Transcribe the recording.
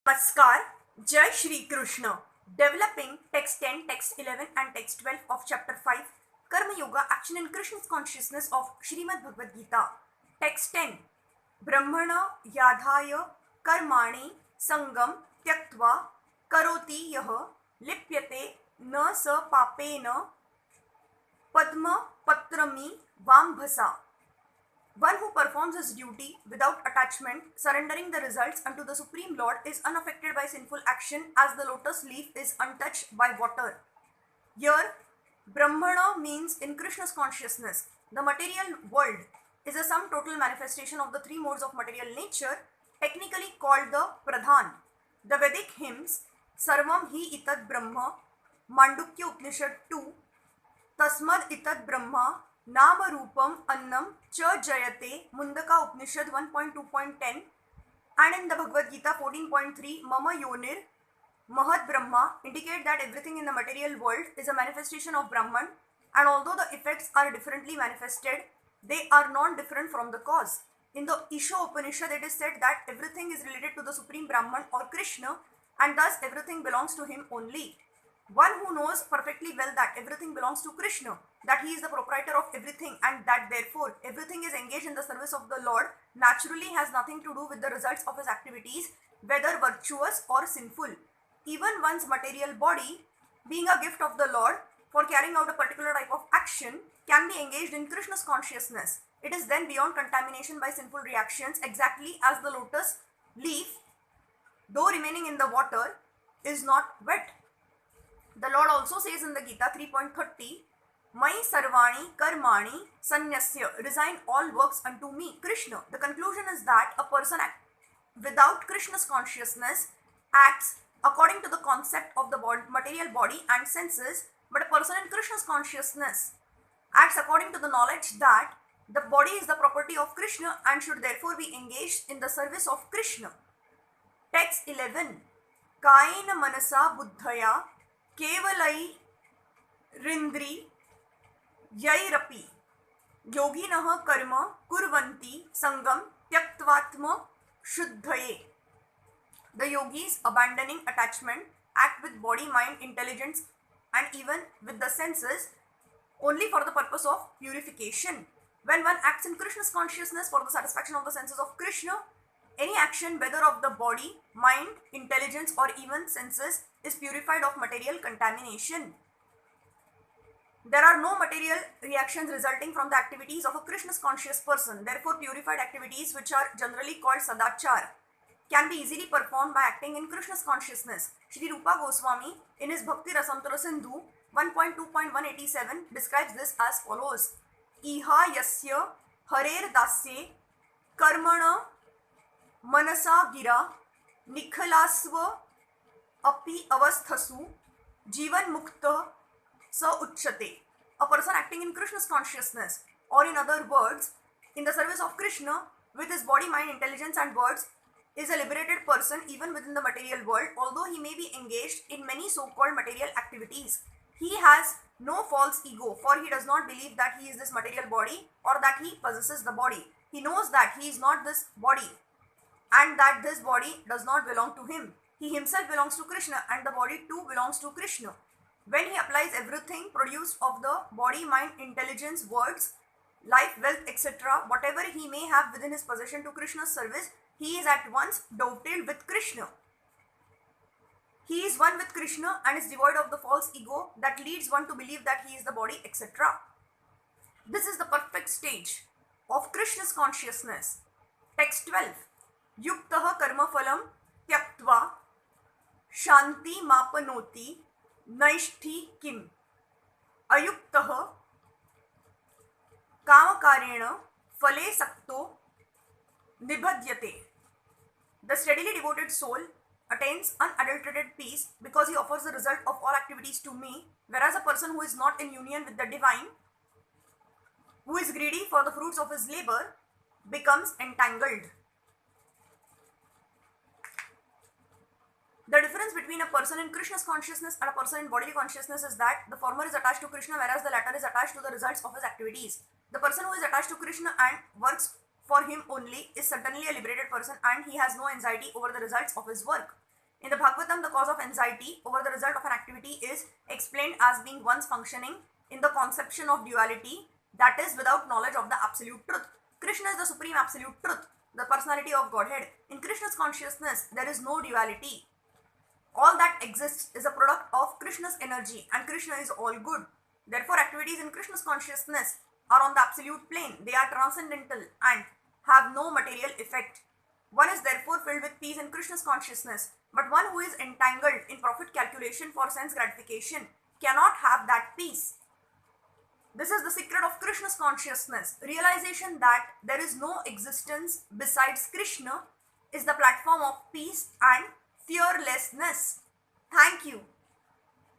Namaskar, Jai Shri Krishna. Developing text 10, text 11 and text 12 of chapter 5, Karma-Yoga, Action in Krishna's Consciousness of Srimad Bhagavad-gita. Text 10. Brahmana yadhaya karmani sangam tyaktva karoti yah lipyate na sa papena padma patrami vambhasa. One who performs his duty without attachment, surrendering the results unto the Supreme Lord, is unaffected by sinful action as the lotus leaf is untouched by water. Here, Brahmana means in Krishna's consciousness. The material world is a sum total manifestation of the three modes of material nature, technically called the Pradhan. The Vedic hymns, Sarvam hi itat Brahma, Mandukya Upanishad 2, Tasmad itat Brahma, Nama Rupam Annam Cha Jayate, Mundaka Upanishad 1.2.10, and in the Bhagavad-gita 14.3, Mama Yonir Mahat Brahma, indicate that everything in the material world is a manifestation of Brahman, and although the effects are differently manifested, they are non-different from the cause. In the Isha Upanishad, it is said that everything is related to the Supreme Brahman or Krishna, and thus everything belongs to him only. One who knows perfectly well that everything belongs to Krishna, that he is the proprietor of everything, and that therefore everything is engaged in the service of the Lord, naturally has nothing to do with the results of his activities, whether virtuous or sinful. Even one's material body, being a gift of the Lord for carrying out a particular type of action, can be engaged in Krishna's consciousness. It is then beyond contamination by sinful reactions, exactly as the lotus leaf, though remaining in the water, is not wet. The Lord also says in the Gita 3.30, Mai sarvani karmani sanyasya, resign all works unto me, Krishna. The conclusion is that a person without Krishna's consciousness acts according to the concept of the material body and senses, but a person in Krishna's consciousness acts according to the knowledge that the body is the property of Krishna and should therefore be engaged in the service of Krishna. Text 11. Kaina manasa buddhaya kevalai rindri yairapi yoginah karma kurvanti sangam tyaktvatma shuddhaye. The yogis, abandoning attachment, act with body, mind, intelligence and even with the senses only for the purpose of purification. When one acts in Krishna's consciousness for the satisfaction of the senses of Krishna, any action, whether of the body, mind, intelligence or even senses, is purified of material contamination. There are no material reactions resulting from the activities of a Krishna's conscious person. Therefore, purified activities, which are generally called sadachar, can be easily performed by acting in Krishna's consciousness. Shri Rupa Goswami, in his Bhakti Rasamrita Sindhu 1.2.187, describes this as follows. Iha yasya harer dasye karmana manasa gira nikhalasva api avasthasu jivan mukta sa uchyate. A person acting in Krishna's consciousness, or in other words, in the service of Krishna, with his body, mind, intelligence and words, is a liberated person even within the material world, although he may be engaged in many so-called material activities. He has no false ego, for he does not believe that he is this material body or that he possesses the body. He knows that he is not this body and that this body does not belong to him. He himself belongs to Krishna and the body too belongs to Krishna. When he applies everything produced of the body, mind, intelligence, words, life, wealth, etc., whatever he may have within his possession to Krishna's service, he is at once dovetailed with Krishna. He is one with Krishna and is devoid of the false ego that leads one to believe that he is the body, etc. This is the perfect stage of Krishna's consciousness. Text 12. Yuktaha karma phalam tyaktva shanti mapanoti naishthi kim ayuktaha kamakarena phale sakto nibhadyate. The steadily devoted soul attains unadulterated peace because he offers the result of all activities to me, whereas a person who is not in union with the divine, who is greedy for the fruits of his labor, becomes entangled. The difference between a person in Krishna's consciousness and a person in bodily consciousness is that the former is attached to Krishna, whereas the latter is attached to the results of his activities. The person who is attached to Krishna and works for him only is certainly a liberated person, and he has no anxiety over the results of his work. In the Bhagavatam, the cause of anxiety over the result of an activity is explained as being one's functioning in the conception of duality, that is, without knowledge of the absolute truth. Krishna is the supreme absolute truth, the personality of Godhead. In Krishna's consciousness, there is no duality. All that exists is a product of Krishna's energy, and Krishna is all good. Therefore, activities in Krishna's consciousness are on the absolute plane. They are transcendental and have no material effect. One is therefore filled with peace in Krishna's consciousness, but one who is entangled in profit calculation for sense gratification cannot have that peace. This is the secret of Krishna's consciousness. Realization that there is no existence besides Krishna is the platform of peace and fearlessness. Thank you.